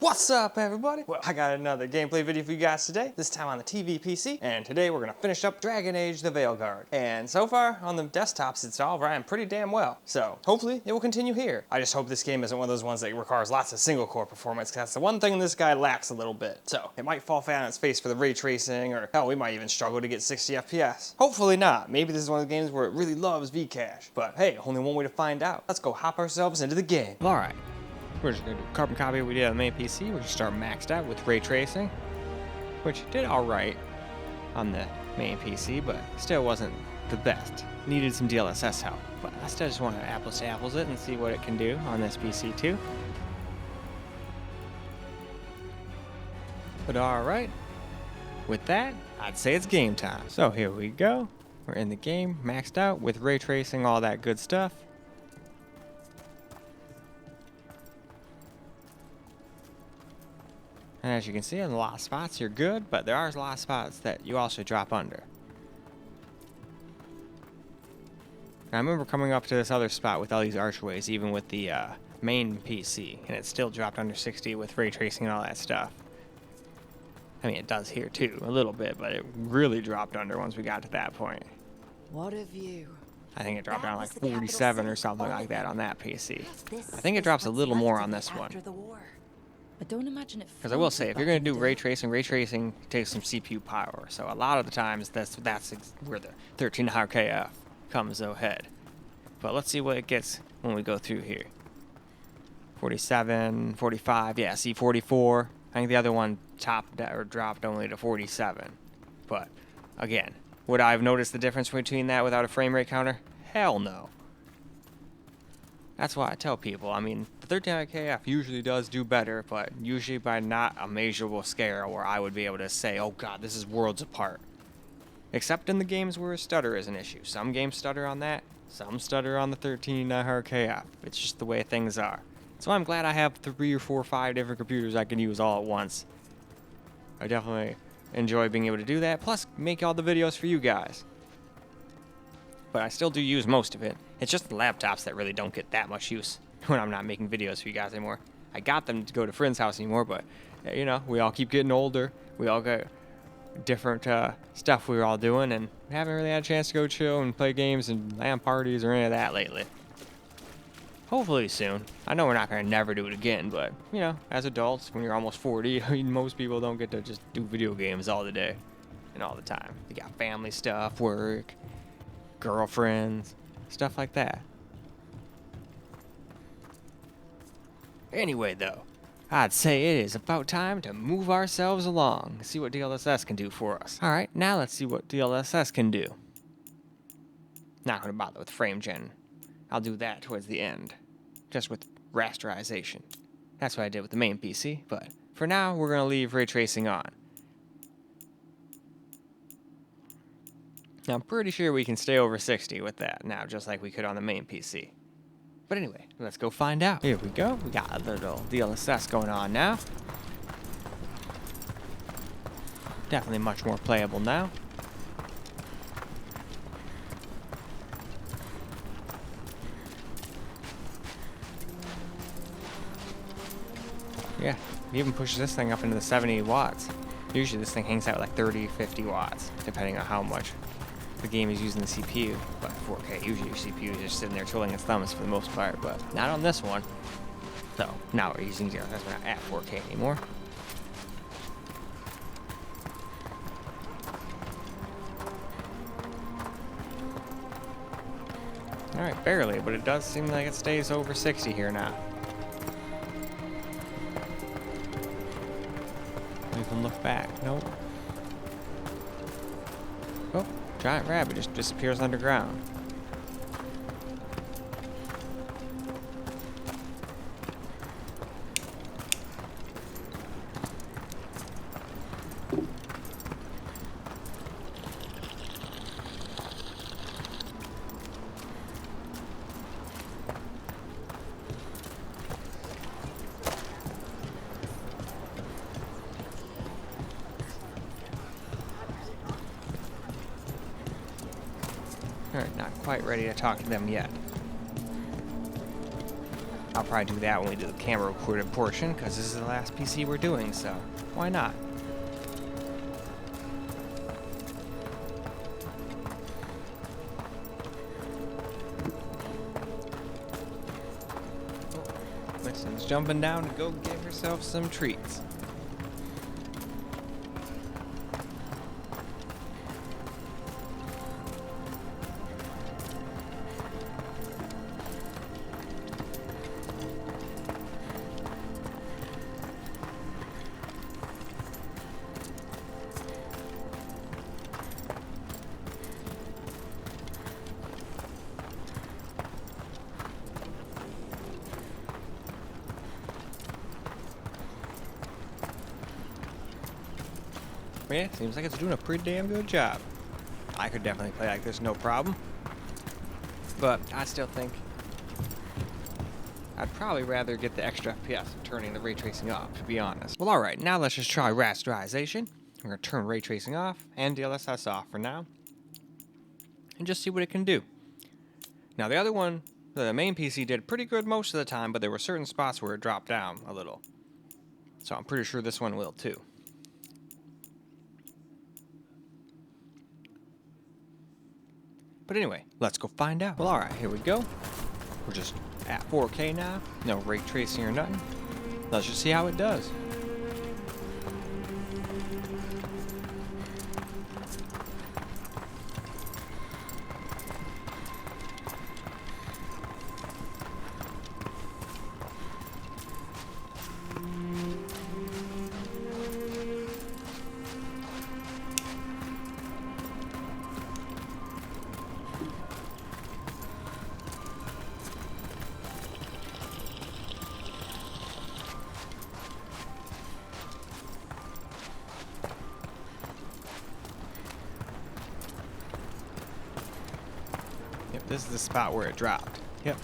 What's up, everybody? Well, I got another gameplay video for you guys today, this time on the TV PC, and today we're gonna finish up Dragon Age The Veilguard. And so far, on the desktops, it's all ran pretty damn well. So, hopefully, it will continue here. I just hope this game isn't one of those ones that requires lots of single-core performance, because that's the one thing this guy lacks a little bit. So, it might fall flat on its face for the ray tracing, or hell, we might even struggle to get 60 FPS. Hopefully not. Maybe this is one of the games where it really loves Vcache. But hey, only one way to find out. Let's go hop ourselves into the game. Alright. We're just going to do a carbon copy of what we did on the main PC. We're going to start maxed out with ray tracing, which did alright on the main PC, but still wasn't the best. Needed some DLSS help, but I still just want to apples to apples it and see what it can do on this PC too. But alright, with that, I'd say it's game time. So here we go. We're in the game, maxed out with ray tracing, all that good stuff. And as you can see, in a lot of spots you're good, but there are a lot of spots that you also drop under. Now, I remember coming up to this other spot with all these archways, even with the main PC, and it still dropped under 60 with ray tracing and all that stuff. I mean, it does here too, a little bit, but it really dropped under once we got to that point. What a view. I think it dropped down like 47 or something like that on that PC. I think it drops a little more on this one. I don't imagine it. Because I will say, if you're going to do ray tracing takes some CPU power. So a lot of the times, that's where the 1300KF comes ahead. But let's see what it gets when we go through here. 47, 45, yeah, see 44. I think the other one topped or dropped only to 47. But again, would I have noticed the difference between that without a frame rate counter? Hell no. That's why I tell people, I mean, the 1300KF usually does do better, but usually by not a measurable scale where I would be able to say, oh god, this is worlds apart. Except in the games where a stutter is an issue. Some games stutter on that, some stutter on the 1300KF. It's just the way things are. So I'm glad I have 3 or 4 or 5 different computers I can use all at once. I definitely enjoy being able to do that, plus make all the videos for you guys. But I still do use most of it. It's just the laptops that really don't get that much use when I'm not making videos for you guys anymore. I got them to go to friends' house anymore, but, you know, we all keep getting older. We all got different stuff we were all doing, and haven't really had a chance to go chill and play games and LAN parties or any of that lately. Hopefully soon. I know we're not going to never do it again, but, you know, as adults, when you're almost 40, I mean, most people don't get to just do video games all the day and all the time. You got family stuff, work, girlfriends, stuff like that. Anyway, though, I'd say it is about time to move ourselves along, see what DLSS can do for us. Alright, now let's see what DLSS can do. Not going to bother with frame gen. I'll do that towards the end, just with rasterization. That's what I did with the main PC, but for now, we're going to leave ray tracing on. Now, I'm pretty sure we can stay over 60 with that now, just like we could on the main PC. But anyway, let's go find out. Here we go. We got a little DLSS going on now. Definitely much more playable now. Yeah, it even pushes this thing up into the 70 watts. Usually this thing hangs out like 30, 50 watts, depending on how much the game is using the CPU. But 4K, usually your CPU is just sitting there twiddling its thumbs for the most part, but not on this one. So now we're using DLSS, we're not at 4K anymore. Alright, barely, but it does seem like it stays over 60 here now. We can look back. Nope. Oh, giant rabbit just disappears underground. Alright, not quite ready to talk to them yet. I'll probably do that when we do the camera recorded portion, because this is the last PC we're doing, so why not? Winston's jumping down to go get herself some treats. Yeah, seems like it's doing a pretty damn good job. I could definitely play like this, no problem. But I still think I'd probably rather get the extra FPS than turning the ray tracing off, to be honest. Well, alright, now let's just try rasterization. We're going to turn ray tracing off and DLSS off for now. And just see what it can do. Now, the other one, the main PC did pretty good most of the time, but there were certain spots where it dropped down a little. So I'm pretty sure this one will too. But anyway, let's go find out. Well, alright, here we go. We're just at 4K now. No ray tracing or nothing. Let's just see how it does. Yep, this is the spot where it dropped. Yep.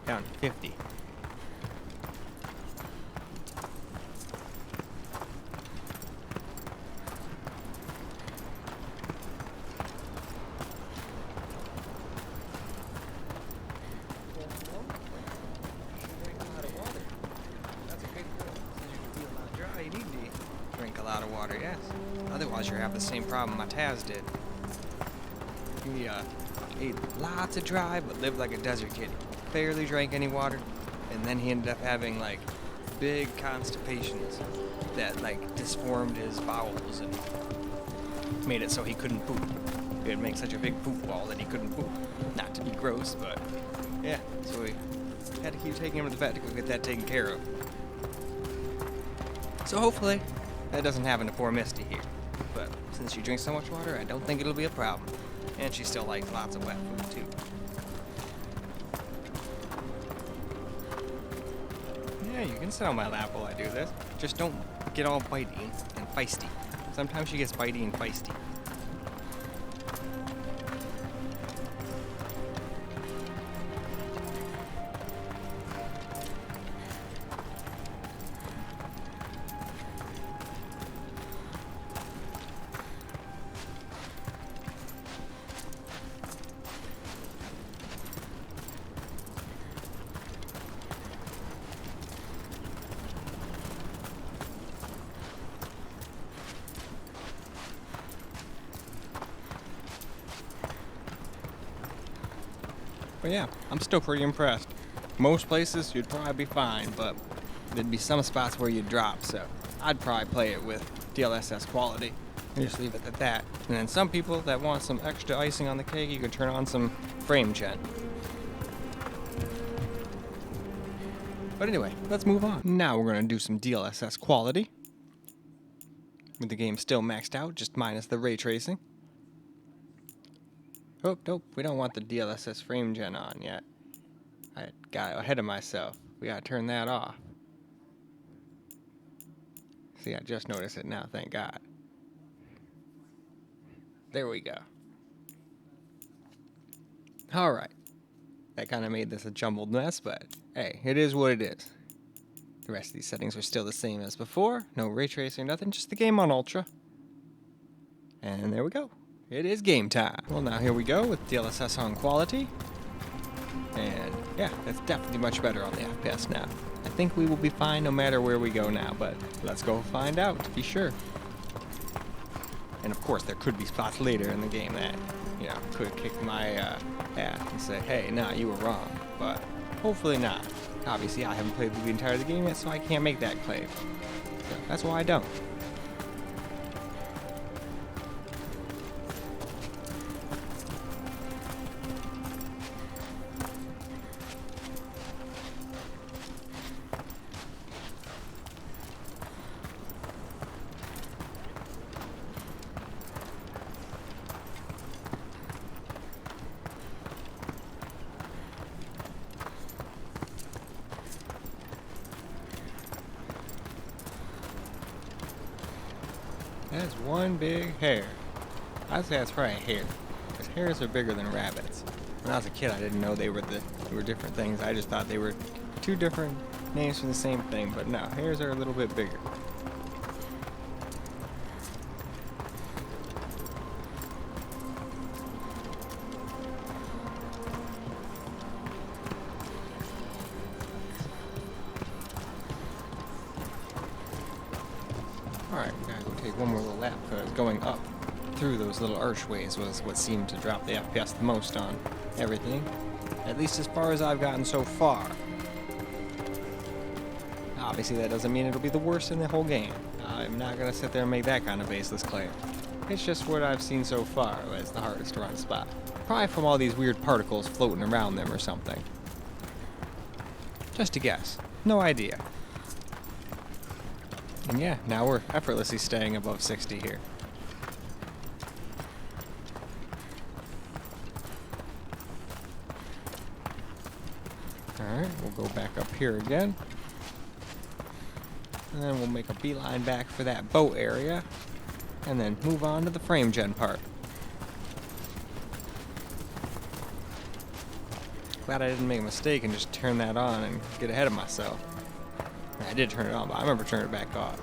Down to 50. You need to drink a lot of water, yes. Otherwise you'll have the same problem my Taz did. He ate lots of dry, but lived like a desert kid. Barely drank any water, and then he ended up having like big constipations that like disformed his bowels and made it so he couldn't poop. He would make such a big poop ball that he couldn't poop. Not to be gross, but yeah, so we had to keep taking him to the vet to go get that taken care of. So hopefully that doesn't happen to poor Misty here. But since she drinks so much water, I don't think it'll be a problem. And she still likes lots of wet food too. Yeah, you can sit on my lap while I do this. Just don't get all bitey and feisty. Sometimes she gets bitey and feisty. But yeah, I'm still pretty impressed. Most places you'd probably be fine, but there'd be some spots where you'd drop, so I'd probably play it with DLSS quality and just leave it at that. And then some people that want some extra icing on the cake, you can turn on some frame gen. But anyway, let's move on. Now we're going to do some DLSS quality. With the game still maxed out, just minus the ray tracing. Oh, nope, we don't want the DLSS frame gen on yet. I got ahead of myself. We gotta turn that off. See, I just noticed it now, thank God. There we go. Alright. That kind of made this a jumbled mess, but hey, it is what it is. The rest of these settings are still the same as before. No ray tracing, nothing, just the game on Ultra. And there we go. It is game time. Well, now here we go with DLSS on quality. And yeah, that's definitely much better on the FPS now. I think we will be fine no matter where we go now, but let's go find out to be sure. And of course, there could be spots later in the game that, you know, could kick my ass and say, hey, nah, you were wrong. But hopefully not. Obviously, I haven't played through the entire of the game yet, so I can't make that claim. So that's why I don't. That's one big hair. I'd say that's probably a hare, because hares are bigger than rabbits. When I was a kid, I didn't know they were different things. I just thought they were two different names for the same thing, but no, hares are a little bit bigger. Alright, we gotta go take one more little lap, because going up through those little archways was what seemed to drop the FPS the most on everything. At least as far as I've gotten so far. Obviously that doesn't mean it'll be the worst in the whole game. I'm not gonna sit there and make that kind of baseless claim. It's just what I've seen so far as the hardest to run spot. Probably from all these weird particles floating around them or something. Just a guess. No idea. And yeah, now we're effortlessly staying above 60 here. Alright, we'll go back up here again. And then we'll make a beeline back for that boat area. And then move on to the frame gen part. Glad I didn't make a mistake and just turn that on and get ahead of myself. I did turn it on, but I remember turning it back off.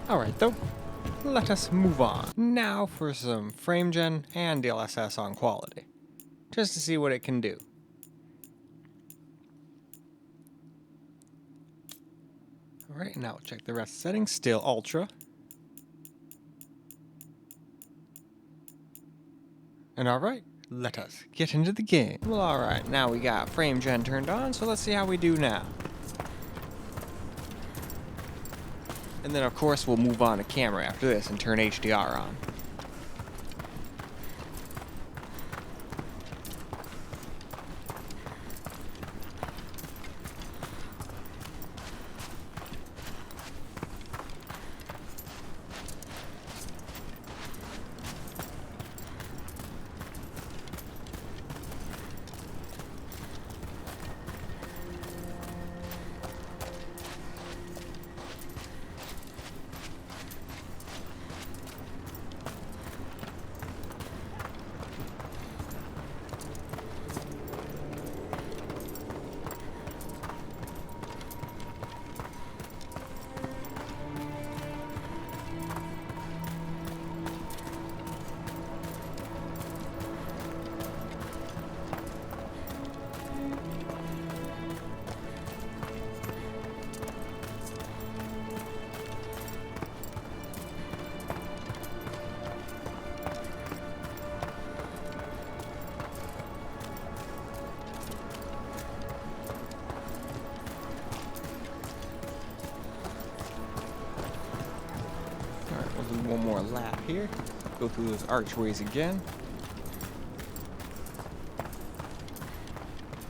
Alright though, let us move on. Now for some frame gen and DLSS on quality. Just to see what it can do. Alright, now we'll check the rest of the settings. Still ultra. And alright, let us get into the game. Well, alright, now we got frame gen turned on, so let's see how we do now. And then of course we'll move on to camera after this and turn HDR on. One more lap here. Go through those archways again.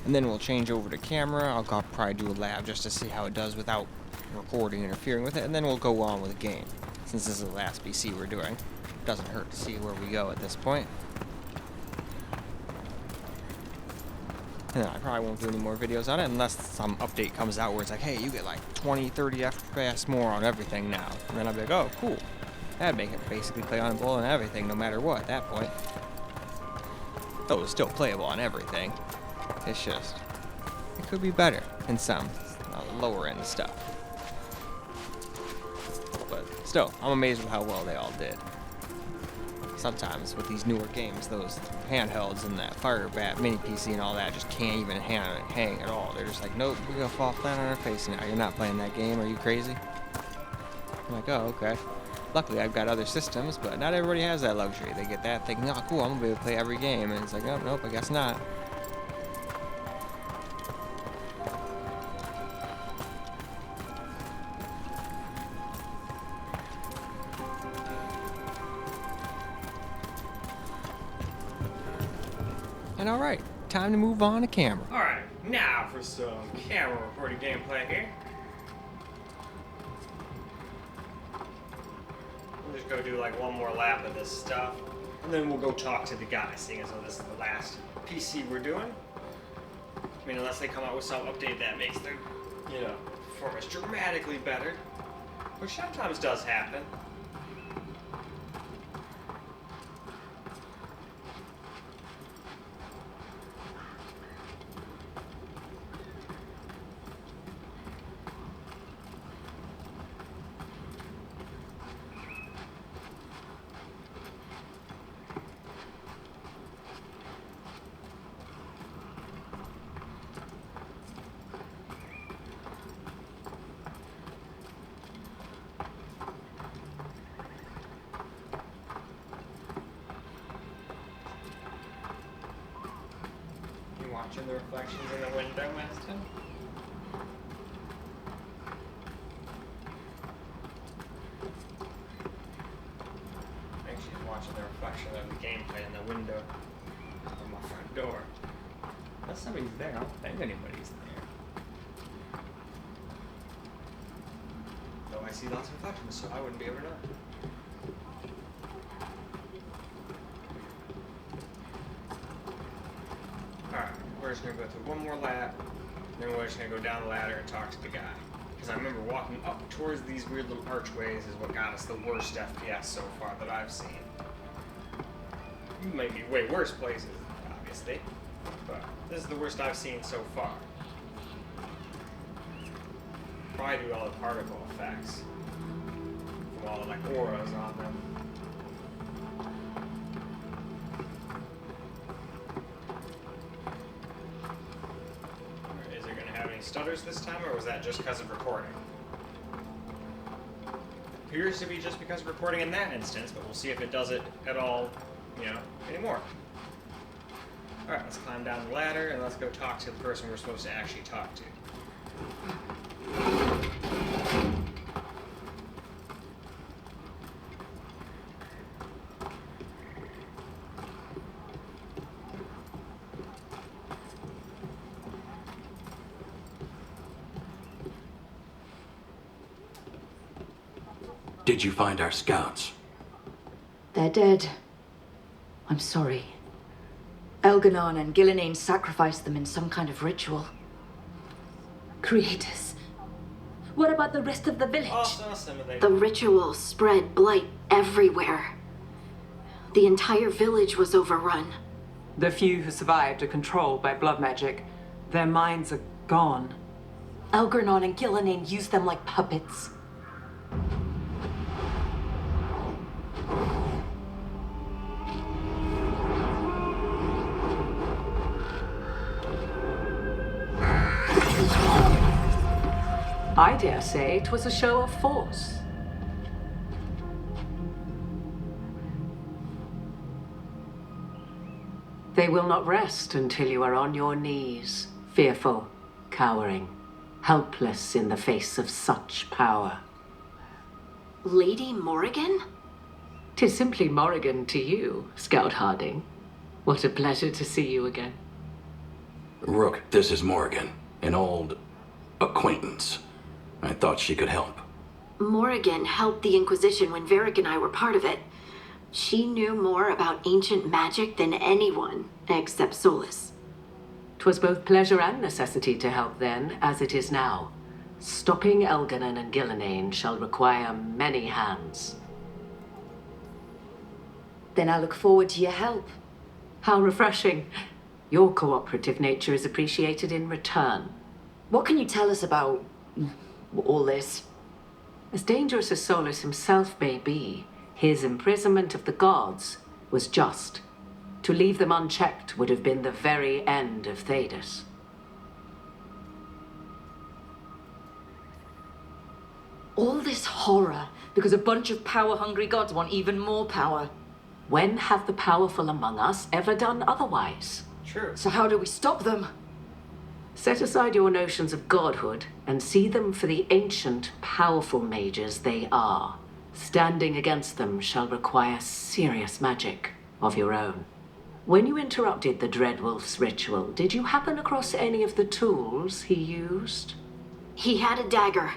And then we'll change over to camera. I'll probably do a lap just to see how it does without recording interfering with it. And then we'll go on with the game. Since this is the last BC we're doing. Doesn't hurt to see where we go at this point. And I probably won't do any more videos on it unless some update comes out where it's like, hey, you get like 20, 30 FPS more on everything now. And then I'll be like, oh, cool. That'd make it basically play on bull and everything, no matter what, at that point. Though it's still playable on everything. It's just, it could be better in some lower end stuff. But still, I'm amazed with how well they all did. Sometimes with these newer games, those handhelds and that Firebat mini PC and all that just can't even hang at all. They're just like, nope, we're gonna fall flat on our face now. You're not playing that game. Are you crazy? I'm like, oh, okay. Luckily, I've got other systems, but not everybody has that luxury. They get that thinking, oh, cool, I'm gonna be able to play every game, and it's like, oh, nope, I guess not. And alright, time to move on to camera. Alright, now for some camera recorded gameplay here. We'll just go do like one more lap of this stuff, and then we'll go talk to the guy, seeing as though this is the last PC we're doing. I mean, unless they come out with some update that makes their, performance dramatically better, which sometimes does happen. Watching the reflections in the window, Winston? I think she's watching the reflection of the gameplay in the window of my front door. Unless somebody's there, I don't think anybody's there. Though I see lots of reflections, so I wouldn't be able to know. We're just going to go through one more lap, and then we're just going to go down the ladder and talk to the guy. Because I remember walking up towards these weird little archways is what got us the worst FPS so far that I've seen. Might be way worse places, obviously, but this is the worst I've seen so far. Probably due to all the particle effects from all the like auras on them. Stutters this time, or was that just because of recording? Appears to be just because of recording in that instance, but we'll see if it does it at all, anymore. Alright, let's climb down the ladder and let's go talk to the person we're supposed to actually talk to. Did you find our scouts? They're dead. I'm sorry. Elganon and Gillinane sacrificed them in some kind of ritual. Creators, what about the rest of the village? The ritual spread blight everywhere. The entire village was overrun. The few who survived are controlled by blood magic. Their minds are gone. Elganon and Gillinane used them like puppets. I dare say it was a show of force. They will not rest until you are on your knees, fearful, cowering, helpless in the face of such power. Lady Morrigan? 'Tis simply Morrigan to you, Scout Harding. What a pleasure to see you again. Rook, this is Morrigan, an old acquaintance. I thought she could help. Morrigan helped the Inquisition when Varric and I were part of it. She knew more about ancient magic than anyone, except Solus. 'Twas both pleasure and necessity to help then, as it is now. Stopping Elganon and Gillinane shall require many hands. Then I look forward to your help. How refreshing. Your cooperative nature is appreciated in return. What can you tell us about all this? As dangerous as Solus himself may be, his imprisonment of the gods was just. To leave them unchecked would have been the very end of Thedas. All this horror because a bunch of power-hungry gods want even more power. When have the powerful among us ever done otherwise? True. So how do we stop them? Set aside your notions of godhood and see them for the ancient, powerful mages they are. Standing against them shall require serious magic of your own. When you interrupted the Dreadwolf's ritual, did you happen across any of the tools he used? He had a dagger,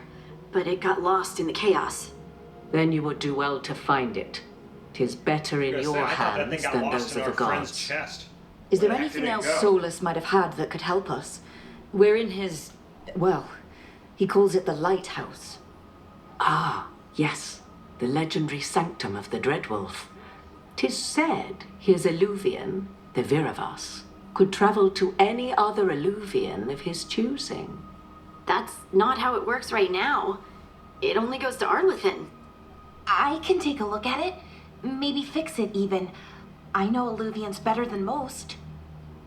but it got lost in the chaos. Then you would do well to find it. 'Tis better in your hands than those of the gods. Chest. Is there Where the heck anything did it else go? Solus might have had that could help us? We're in his... well, he calls it the lighthouse. Ah, yes, the legendary sanctum of the Dreadwolf. 'Tis said his Illuvian, the Viravas, could travel to any other Illuvian of his choosing. That's not how it works right now. It only goes to Arlethan. I can take a look at it. Maybe fix it even. I know Illuvians better than most.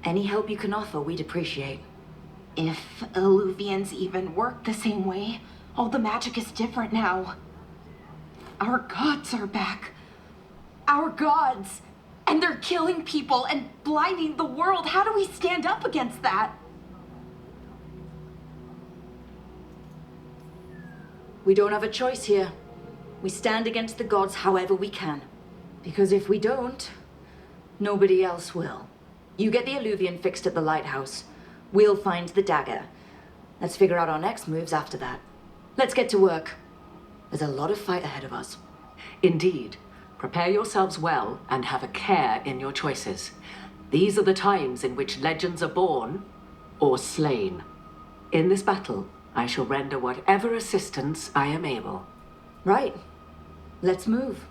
Any help you can offer, we'd appreciate. If Illuvians even work the same way, all the magic is different now. Our gods are back. Our gods! And they're killing people and blinding the world. How do we stand up against that? We don't have a choice here. We stand against the gods however we can. Because if we don't, nobody else will. You get the Illuvian fixed at the lighthouse. We'll find the dagger. Let's figure out our next moves after that. Let's get to work. There's a lot of fight ahead of us. Indeed. Prepare yourselves well and have a care in your choices. These are the times in which legends are born or slain. In this battle, I shall render whatever assistance I am able. Right. Let's move.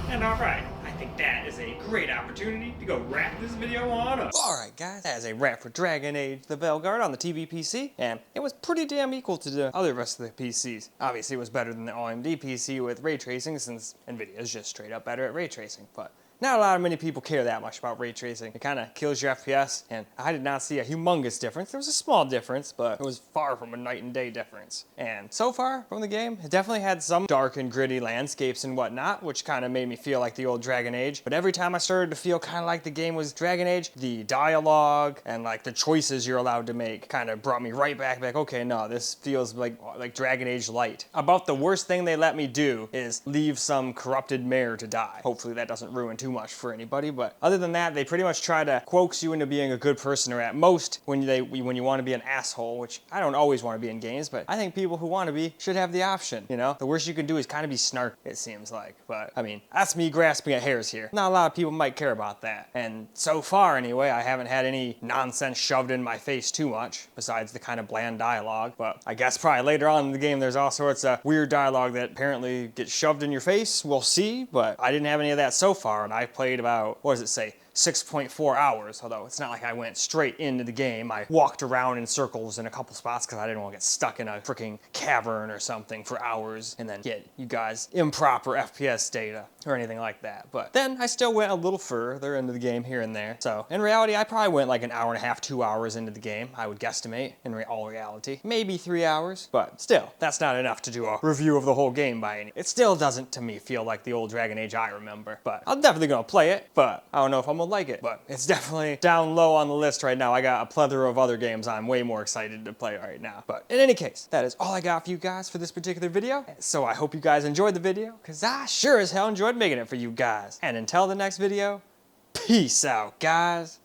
And alright, I think that is a great opportunity to go wrap this video on up. Alright guys, that is a wrap for Dragon Age The Veilguard on the TV PC, and it was pretty damn equal to the other rest of the PCs. Obviously it was better than the AMD PC with ray tracing, since Nvidia is just straight up better at ray tracing, but not many people care that much about ray tracing. It kind of kills your FPS, and I did not see a humongous difference. There was a small difference, but it was far from a night and day difference. And so far from the game, it definitely had some dark and gritty landscapes and whatnot, which kind of made me feel like the old Dragon Age. But every time I started to feel kind of like the game was Dragon Age, the dialogue and like the choices you're allowed to make kind of brought me right back, okay, no, this feels like Dragon Age Light. About the worst thing they let me do is leave some corrupted mare to die. Hopefully that doesn't ruin too much for anybody, but other than that, they pretty much try to coax you into being a good person, or at most when you want to be an asshole, which I don't always want to be in games, but I think people who want to be should have the option, you know? The worst you can do is kind of be snarky, it seems like, but I mean, that's me grasping at hairs here. Not a lot of people might care about that, and so far anyway, I haven't had any nonsense shoved in my face too much, besides the kind of bland dialogue, but I guess probably later on in the game there's all sorts of weird dialogue that apparently gets shoved in your face. We'll see, but I didn't have any of that so far, and I played about, what does it say, 6.4 hours, although it's not like I went straight into the game. I walked around in circles in a couple spots because I didn't want to get stuck in a freaking cavern or something for hours and then get you guys improper FPS data or anything like that. But then I still went a little further into the game here and there. So in reality, I probably went like an hour and a half, 2 hours into the game, I would guesstimate, in all reality. Maybe 3 hours, but still, that's not enough to do a review of the whole game by any. It still doesn't, to me, feel like the old Dragon Age I remember. But I'm definitely gonna play it, but I don't know if I'm gonna like it, but it's definitely down low on the list right now. I got a plethora of other games I'm way more excited to play right now. But in any case, that is all I got for you guys for this particular video. So I hope you guys enjoyed the video, because I sure as hell enjoyed making it for you guys. And until the next video, peace out, guys.